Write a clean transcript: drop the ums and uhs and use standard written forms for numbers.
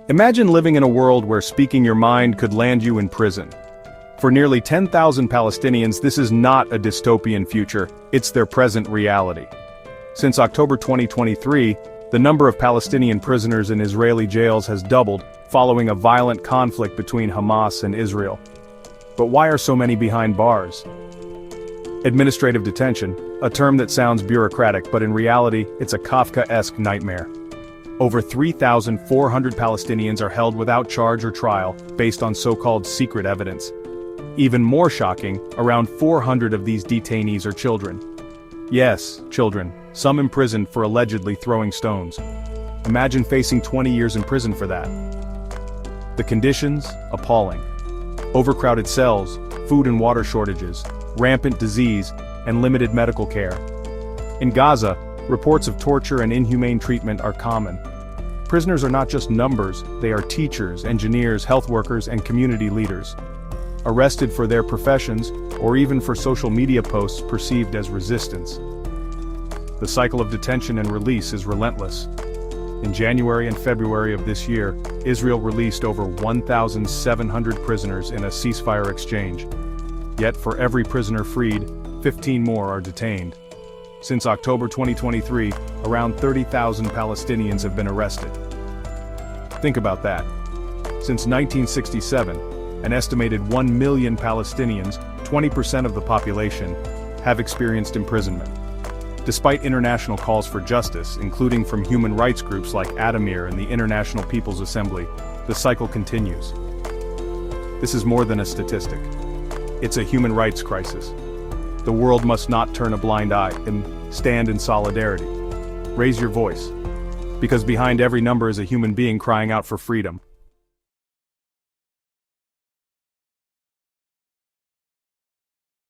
Imagine living in a world where speaking your mind could land you in prison. For nearly 10,000 Palestinians, this is not a dystopian future, it's their present reality. Since October 2023, the number of Palestinian prisoners in Israeli jails has doubled, following a violent conflict between Hamas and Israel. But why are so many behind bars? Administrative detention, a term that sounds bureaucratic, but in reality, it's a Kafkaesque nightmare. Over 3,400 Palestinians are held without charge or trial, based on so-called secret evidence. Even more shocking, around 400 of these detainees are children. Yes, children, some imprisoned for allegedly throwing stones. Imagine facing 20 years in prison for that. The conditions, appalling. Overcrowded cells, food and water shortages, rampant disease, and limited medical care. In Gaza, reports of torture and inhumane treatment are common. Prisoners are not just numbers, they are teachers, engineers, health workers, and community leaders. Arrested for their professions, or even for social media posts perceived as resistance. The cycle of detention and release is relentless. In January and February of this year, Israel released over 1,700 prisoners in a ceasefire exchange. Yet for every prisoner freed, 15 more are detained. Since October 2023, around 30,000 Palestinians have been arrested. Think about that. Since 1967, an estimated 1 million Palestinians, 20% of the population, have experienced imprisonment. Despite international calls for justice, including from human rights groups like Adamir and the International People's Assembly, the cycle continues. This is more than a statistic. It's a human rights crisis. The world must not turn a blind eye and stand in solidarity. Raise your voice. Because behind every number is a human being crying out for freedom.